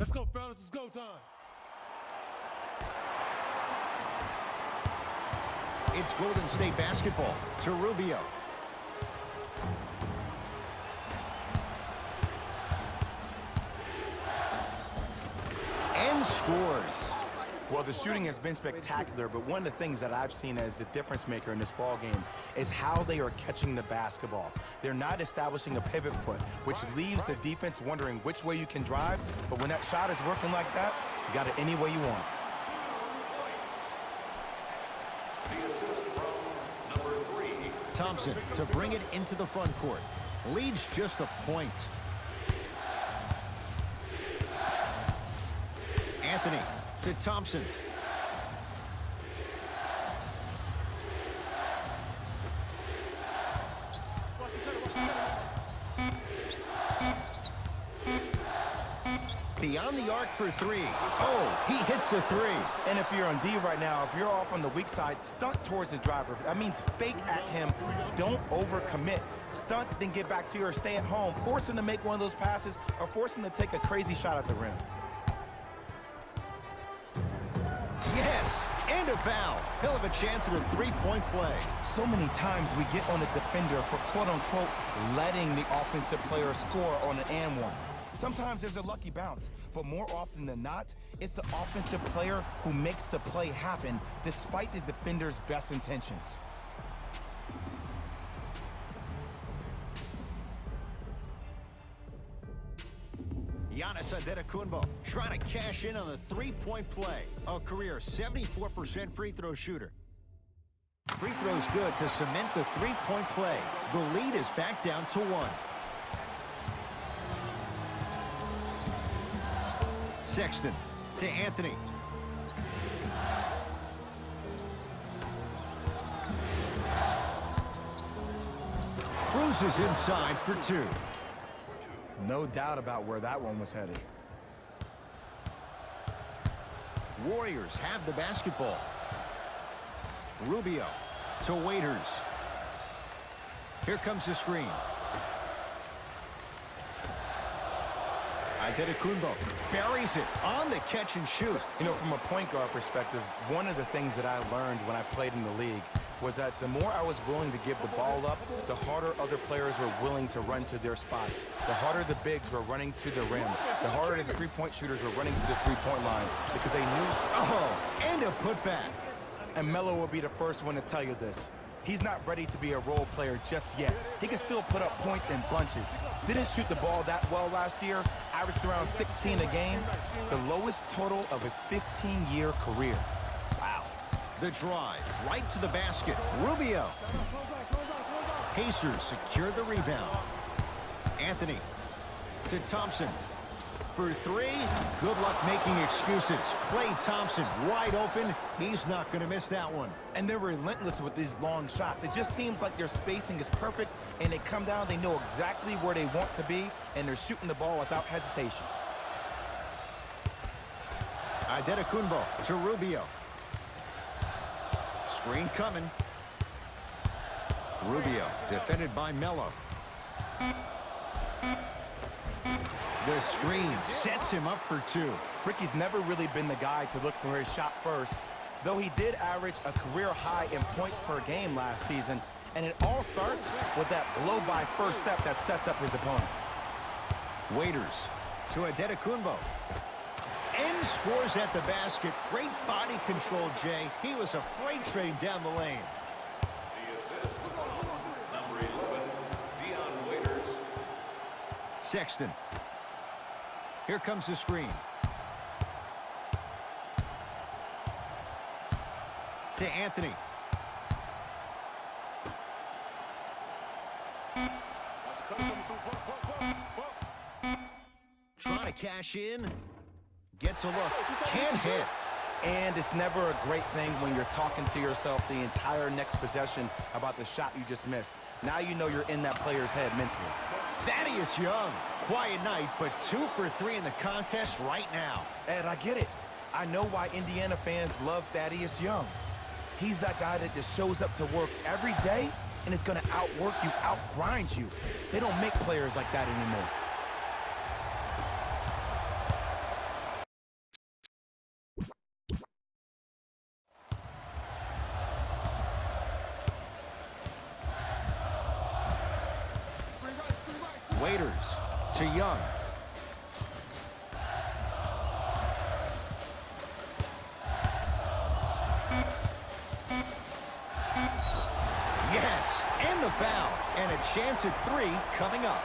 Let's go, fellas. It's go time. It's Golden State basketball to Rubio. And scores. Well, the shooting has been spectacular, but one of the things that I've seen as the difference maker in this ball game is how they are catching the basketball. They're not establishing a pivot foot, which leaves the defense wondering which way you can drive, but when that shot is working like that, you got it any way you want. The assist from number 3. Thompson to bring it into the front court. Leads just a point. Anthony to Thompson. Beyond the arc for 3. Oh, he hits the 3. And if you're on D right now, if you're off on the weak side, stunt towards the driver. That means fake at him. Don't overcommit. Stunt, then get back to you or stay at home. Force him to make one of those passes or force him to take a crazy shot at the rim. Yes, and a foul. He'll have a chance at a three-point play. So many times we get on the defender for quote-unquote letting the offensive player score on an and one. Sometimes there's a lucky bounce, but more often than not, it's the offensive player who makes the play happen despite the defender's best intentions. Giannis Antetokounmpo trying to cash in on the three-point play. A career 74% free throw shooter. Free throws good to cement the three-point play. The lead is back down to 1. Sexton to Anthony. Cruises inside for 2. No doubt about where that one was headed. Warriors have the basketball. Rubio to Waiters. Here comes the screen. Antetokounmpo buries it on the catch and shoot. You know, from a point guard perspective, one of the things that I learned when I played in the league was that the more I was willing to give the ball up, the harder other players were willing to run to their spots. The harder the bigs were running to the rim. The harder the three-point shooters were running to the three-point line because they knew... Oh, and a putback. And Melo will be the first one to tell you this. He's not ready to be a role player just yet. He can still put up points in bunches. Didn't shoot the ball that well last year, averaged around 16 a game, the lowest total of his 15-year career. Wow. The drive, right to the basket. Rubio. Pacers secure the rebound. Anthony to Thompson. For 3, good luck making excuses. Klay Thompson wide open. He's not going to miss that one. And they're relentless with these long shots. It just seems like their spacing is perfect, and they come down, they know exactly where they want to be, and they're shooting the ball without hesitation. Antetokounmpo to Rubio. Screen coming. Rubio defended by Melo. The screen sets him up for 2. Ricky's never really been the guy to look for his shot first, though he did average a career high in points per game last season, and it all starts with that blow-by first step that sets up his opponent. Waiters to Antetokounmpo. And scores at the basket. Great body control, Jay. He was a freight train down the lane. The assist, number 11, Dion Waiters. Sexton. Here comes the screen. To Anthony. Trying to cash in. Gets a look. Can't hit. And it's never a great thing when you're talking to yourself the entire next possession about the shot you just missed. Now you know you're in that player's head mentally. Thaddeus Young. Quiet night, but 2 for 3 in the contest right now. Ed, I get it. I know why Indiana fans love Thaddeus Young. He's that guy that just shows up to work every day and is going to outwork you, outgrind you. They don't make players like that anymore. Waiters to Young. Yes, and the foul. And a chance at 3 coming up.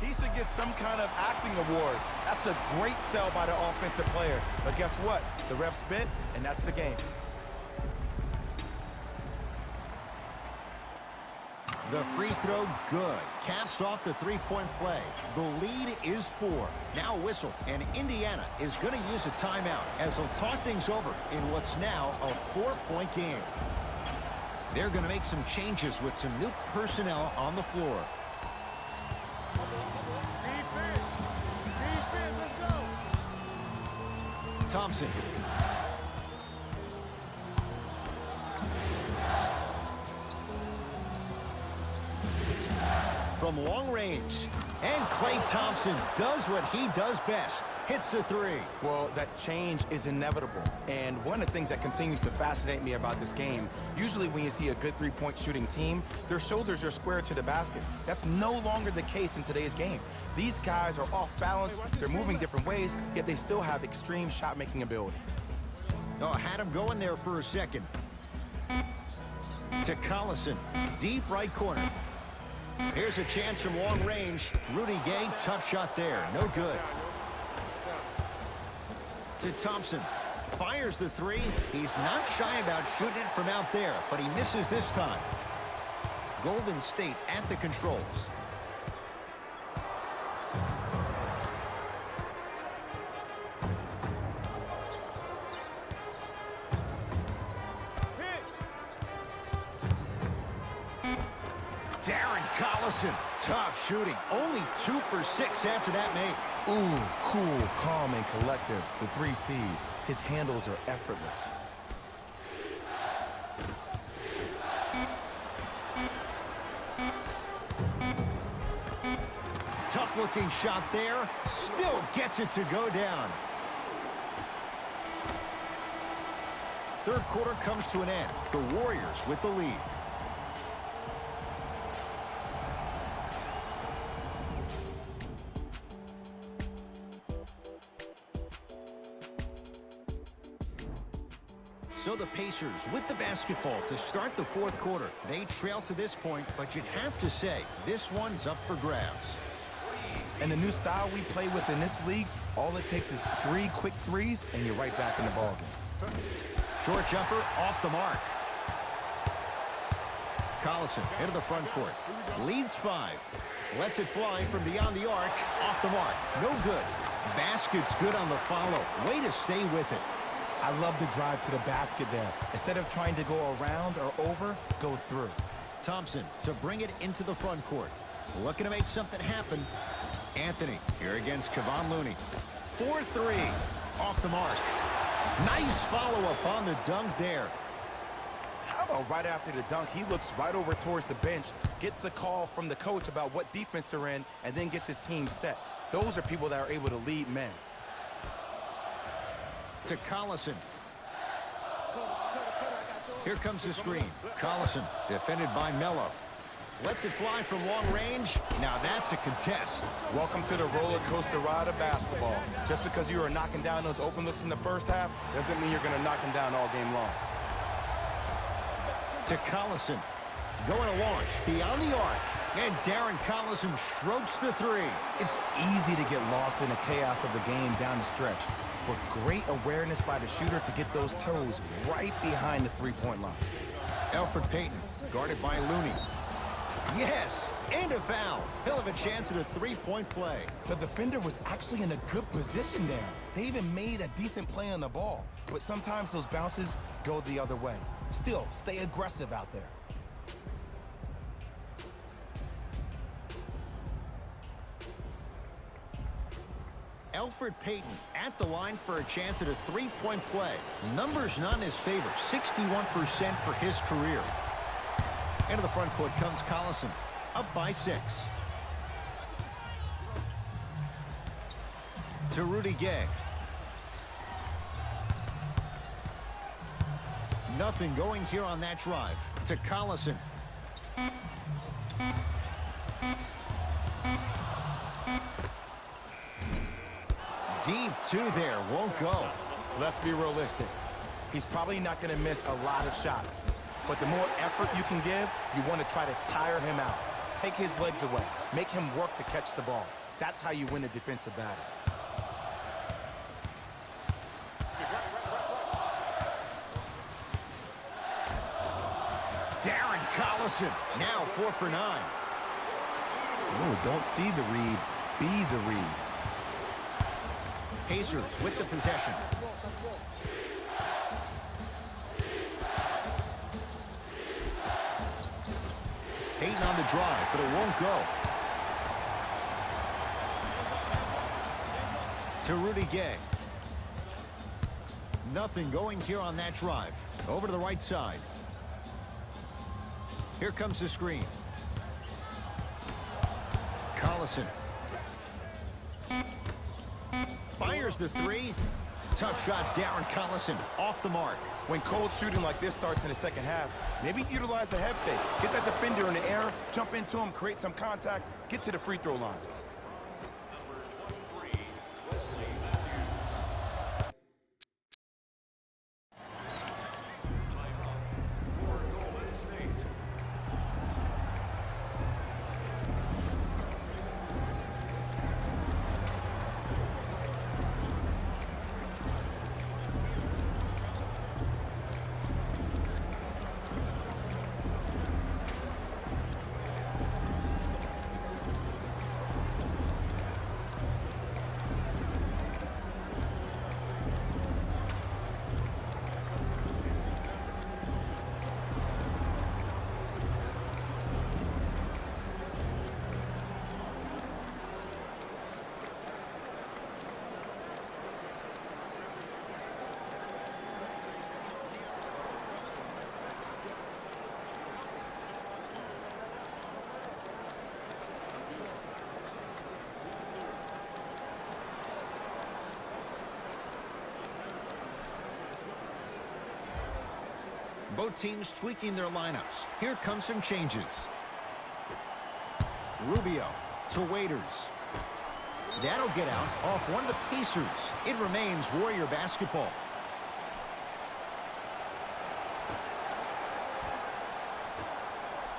He should get some kind of acting award. That's a great sell by the offensive player. But guess what? The ref spit, and that's the game. The free throw, good. Caps off the three-point play. The lead is 4. Now a whistle, and Indiana is going to use a timeout as they'll talk things over in what's now a 4-point game. They're going to make some changes with some new personnel on the floor. Thompson. From long range. And Klay Thompson does what he does best. Hits the 3. Well, that change is inevitable. And one of the things that continues to fascinate me about this game, usually when you see a good three-point shooting team, their shoulders are square to the basket. That's no longer the case in today's game. These guys are off balance, they're moving different ways, yet they still have extreme shot-making ability. Oh, had him going there for a second. To Collison, deep right corner. Here's a chance from long range. Rudy Gay, tough shot there, no good. To Thompson, fires the 3. He's not shy about shooting it from out there, but he misses this time. Golden State at the controls. Tough shooting. Only 2 for 6 after that make. Ooh, cool, calm, and collective. The 3 C's. His handles are effortless. Tough-looking shot there. Still gets it to go down. Third quarter comes to an end. The Warriors with the lead. So the Pacers with the basketball to start the fourth quarter. They trail to this point, but you'd have to say this one's up for grabs. And the new style we play with in this league, all it takes is 3 quick threes, and you're right back in the ballgame. Short jumper off the mark. Collison into the front court. Leads 5. Lets it fly from beyond the arc. Off the mark. No good. Basket's good on the follow. Way to stay with it. I love the drive to the basket there. Instead of trying to go around or over, go through. Thompson to bring it into the front court. Looking to make something happen. Anthony here against Kevon Looney. 4-3. Off the mark. Nice follow-up on the dunk there. How about right after the dunk, he looks right over towards the bench, gets a call from the coach about what defense they're in, and then gets his team set. Those are people that are able to lead men. To Collison. Here comes the screen. Collison defended by Melo. Lets it fly from long range. Now that's a contest. Welcome to the roller coaster ride of basketball. Just because you are knocking down those open looks in the first half doesn't mean you're going to knock them down all game long. To Collison. Going to launch beyond the arc. And Darren Collison strokes the 3. It's easy to get lost in the chaos of the game down the stretch. But great awareness by the shooter to get those toes right behind the three-point line. Elfrid Payton guarded by Looney. Yes, and a foul. He'll have a chance at a three-point play. The defender was actually in a good position there. They even made a decent play on the ball. But sometimes those bounces go the other way. Still, stay aggressive out there. Elfrid Payton at the line for a chance at a three-point play. Numbers not in his favor, 61% for his career. Into the front court comes Collison, up by 6. To Rudy Gay. Nothing going here on that drive. To Collison. Deep two there, won't go. Let's be realistic. He's probably not going to miss a lot of shots. But the more effort you can give, you want to try to tire him out. Take his legs away. Make him work to catch the ball. That's how you win a defensive battle. Darren Collison, now 4 for 9. Ooh, don't see the read, be the read. Pacers with the possession. Payton on the drive, but it won't go. To Rudy Gay. Nothing going here on that drive. Over to the right side. Here comes the screen. Collison. Fires the three. Tough shot, Darren Collison, off the mark. When cold shooting like this starts in the second half, maybe utilize a head fake. Get that defender in the air, jump into him, create some contact, get to the free throw line. Both teams tweaking their lineups. Here come some changes. Rubio to Waiters. That'll get out off one of the Pacers. It remains Warrior basketball.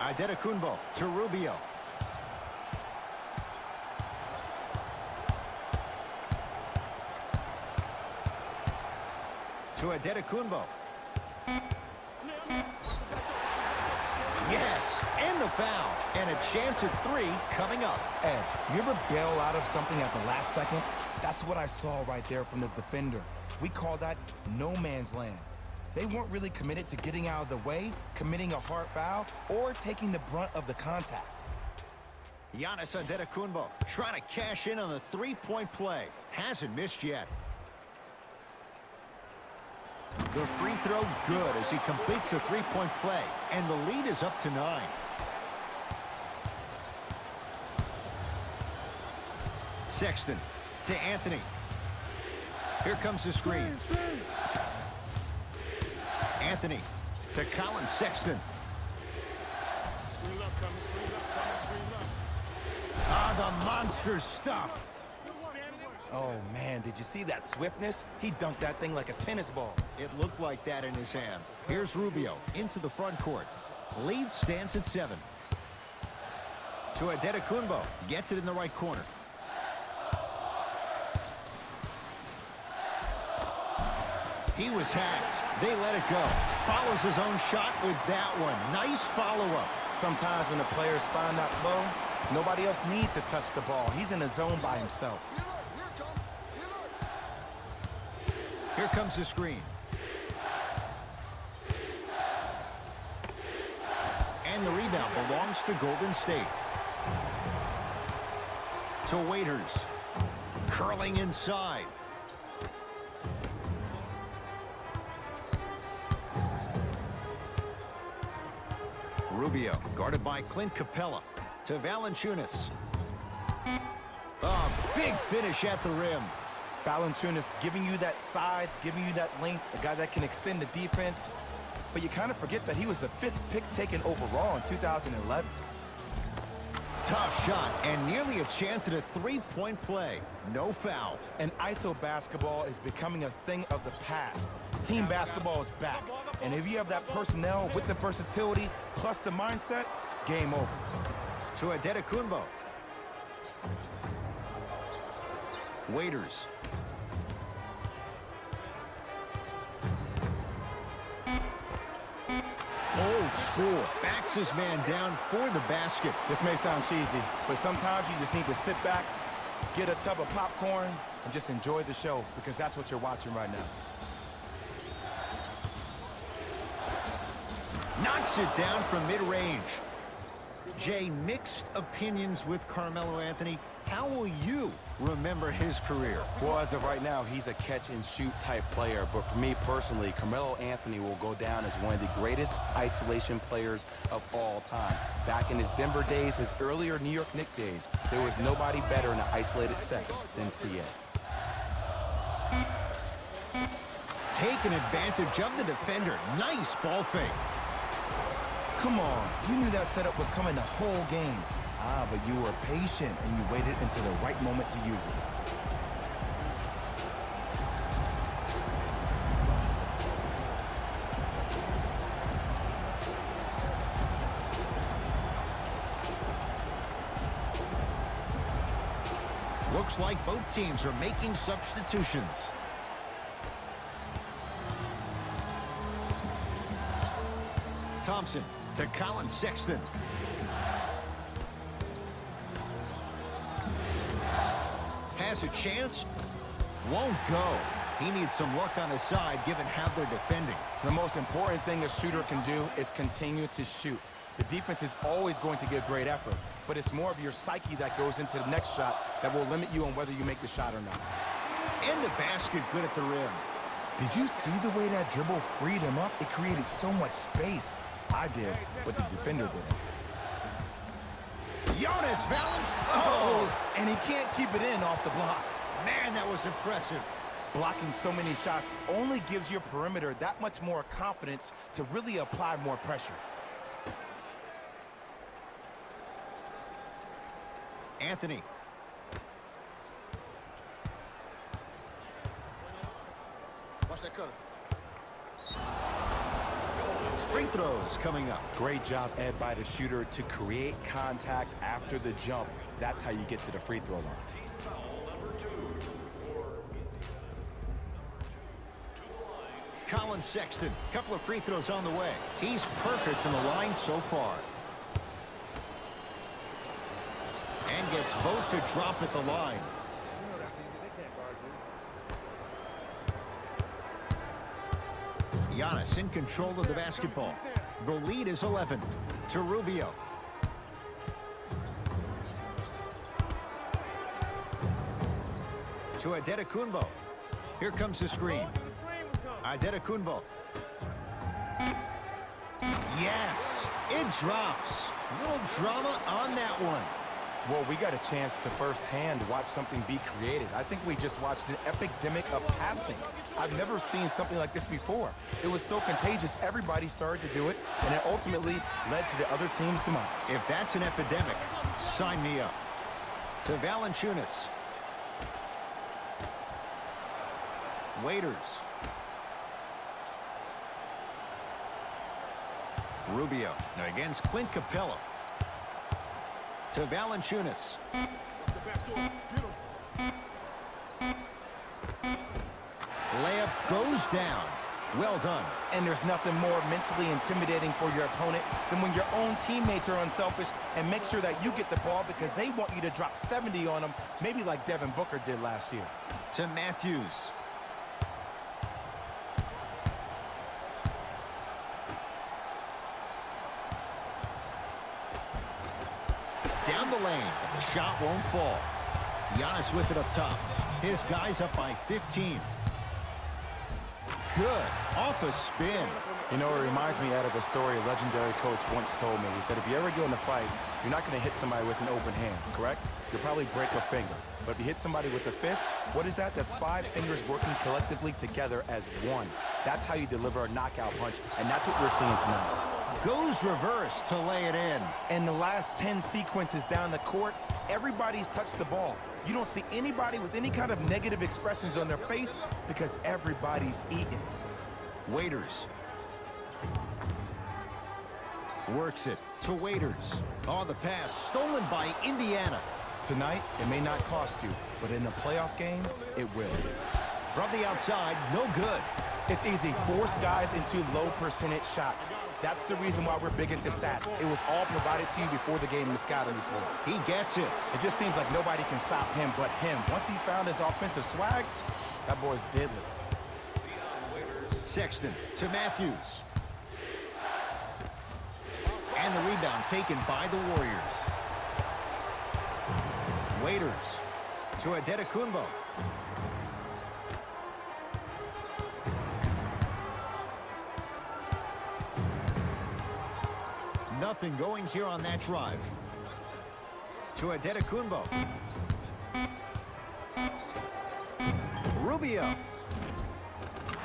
Adetokunbo to Rubio. To Adetokunbo. Yes, and the foul. And a chance at 3 coming up. Ed, you ever bail out of something at the last second? That's what I saw right there from the defender. We call that no man's land. They weren't really committed to getting out of the way, committing a hard foul, or taking the brunt of the contact. Giannis Antetokounmpo trying to cash in on the three-point play. Hasn't missed yet. The free throw good as he completes the three-point play, and the lead is up to 9. Sexton to Anthony. Here comes the screen. Anthony to Colin Sexton. Ah, the monster stuff. Oh, man, did you see that swiftness? He dunked that thing like a tennis ball. It looked like that in his hand. Here's Rubio into the front court. Lead stands at 7. To Adetokunbo. Gets it in the right corner. He was hacked. They let it go. Follows his own shot with that one. Nice follow-up. Sometimes when the players find that flow, nobody else needs to touch the ball. He's in the zone by himself. Here comes the screen. And the rebound belongs to Golden State. To Waiters. Curling inside. Rubio, guarded by Clint Capella. To Valanciunas. A big finish at the rim. Valanciunas giving you that size, giving you that length, a guy that can extend the defense. But you kind of forget that he was the 5th pick taken overall in 2011. Tough shot and nearly a chance at a three-point play. No foul. And ISO basketball is becoming a thing of the past. Team basketball is back. And if you have that personnel with the versatility plus the mindset, game over. To Antetokounmpo. Waiters. Old school. Backs his man down for the basket. This may sound cheesy, but sometimes you just need to sit back, get a tub of popcorn, and just enjoy the show, because that's what you're watching right now. Knocks it down from mid-range. Jay, mixed opinions with Carmelo Anthony. How will you remember his career? Well, as of right now, he's a catch-and-shoot type player. But for me personally, Carmelo Anthony will go down as one of the greatest isolation players of all time. Back in his Denver days, his earlier New York Knicks days, there was nobody better in an isolated set than CA. Taking advantage of the defender. Nice ball fake. Come on, you knew that setup was coming the whole game. But you were patient and you waited until the right moment to use it. Looks like both teams are making substitutions. Thompson to Colin Sexton. Has a chance, won't go. He needs some luck on his side given how they're defending. The most important thing a shooter can do is continue to shoot. The defense is always going to give great effort, but it's more of your psyche that goes into the next shot that will limit you on whether you make the shot or not. And the basket good at the rim. Did you see the way that dribble freed him up? It created so much space. I did, but the defender didn't. Jonas Valanciunas. Oh, and he can't keep it in off the block. Man, that was impressive. Blocking so many shots only gives your perimeter that much more confidence to really apply more pressure. Anthony. Watch that cutter. Free throws coming up. Great job, Ed, by the shooter to create contact after the jump. That's how you get to the free throw line. Colin Sexton, couple of free throws on the way. He's perfect from the line so far. And gets both to drop at the line. Giannis in control of the basketball. The lead is 11 to Rubio. To Antetokounmpo. Here comes the screen. Antetokounmpo. Yes, it drops. Little drama on that one. Well, we got a chance to firsthand watch something be created. I think we just watched an epidemic of passing. I've never seen something like this before. It was so contagious, everybody started to do it, and it ultimately led to the other team's demise. If that's an epidemic, sign me up. To Valanciunas. Waiters. Rubio against Clint Capella. To Valanciunas. Layup goes down. Well done. And there's nothing more mentally intimidating for your opponent than when your own teammates are unselfish and make sure that you get the ball because they want you to drop 70 on them, maybe like Devin Booker did last year. To Matthews. Down the lane. The shot won't fall. Giannis with it up top. His guy's up by 15. Good. Off a spin. You know, it reminds me of a story a legendary coach once told me. He said, if you ever get in a fight, you're not going to hit somebody with an open hand, correct? You'll probably break a finger. But if you hit somebody with a fist, what is that? That's 5 fingers working collectively together as one. That's how you deliver a knockout punch, and that's what we're seeing tonight. Goes reverse to lay it in. And the last 10 sequences down the court, everybody's touched the ball. You don't see anybody with any kind of negative expressions on their face because everybody's eating. Waiters. Works it to Waiters. Oh, the pass stolen by Indiana. Tonight, it may not cost you, but in a playoff game, it will. From the outside, no good. It's easy. Force guys into low percentage shots. That's the reason why we're big into stats. It was all provided to you before the game in the scouting report. He gets it. It just seems like nobody can stop him but him. Once he's found his offensive swag, that boy's deadly. Sexton to Matthews. And the rebound taken by the Warriors. Waiters to Adetokunbo. Nothing going here on that drive. To Adetokunbo. Rubio.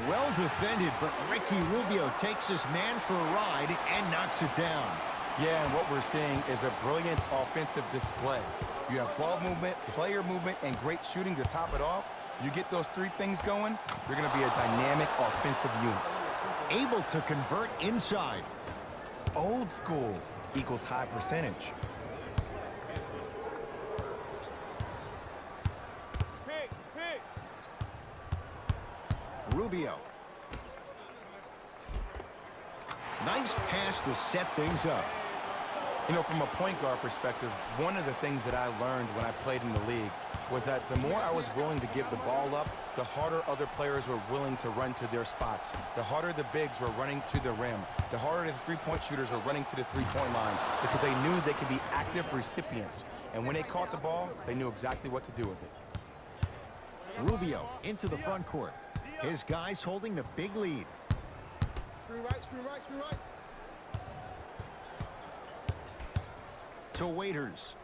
Well defended, but Ricky Rubio takes his man for a ride and knocks it down. Yeah, and what we're seeing is a brilliant offensive display. You have ball movement, player movement, and great shooting to top it off. You get those 3 things going, you're going to be a dynamic offensive unit. Able to convert inside. Old school equals high percentage. Rubio. Nice pass to set things up. You know, from a point guard perspective, one of the things that I learned when I played in the league was that the more I was willing to give the ball up, the harder other players were willing to run to their spots. The harder the bigs were running to the rim. The harder the three-point shooters were running to the three-point line because they knew they could be active recipients. And when they caught the ball, they knew exactly what to do with it. Rubio into the front court. His guys holding the big lead. Screen right, screen right, screen right. To Waiters.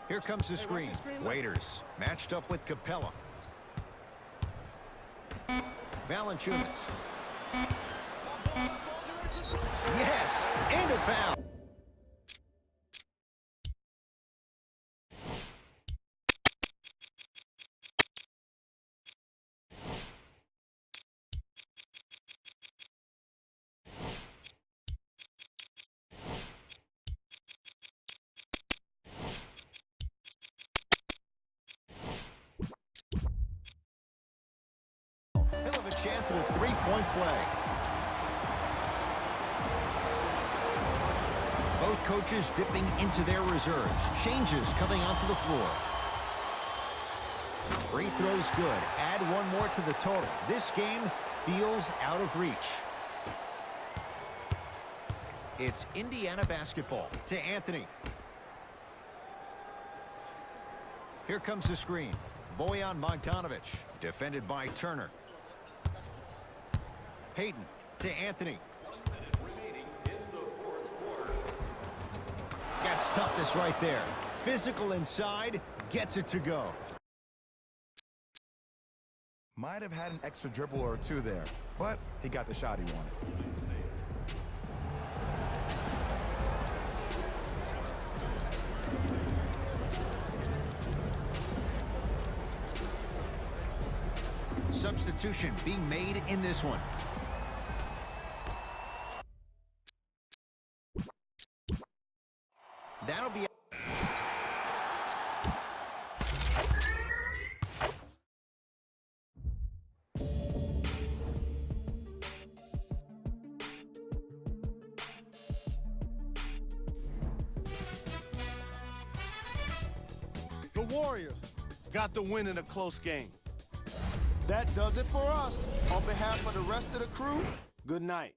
Here comes the screen. Waiters matched up with Capella. Valanciunas. Yes, and a foul. He'll have a chance at a three-point play. Both coaches dipping into their reserves. Changes coming onto the floor. Free throws good. Add one more to the total. This game feels out of reach. It's Indiana basketball to Anthony. Here comes the screen. Bojan Bogdanovic, defended by Turner. Hayden to Anthony. Gets toughness right there. Physical inside, gets it to go. Might have had an extra dribble or 2 there, but he got the shot he wanted. Substitution being made in this one. That'll be... The Warriors got the win in a close game. That does it for us. On behalf of the rest of the crew, good night.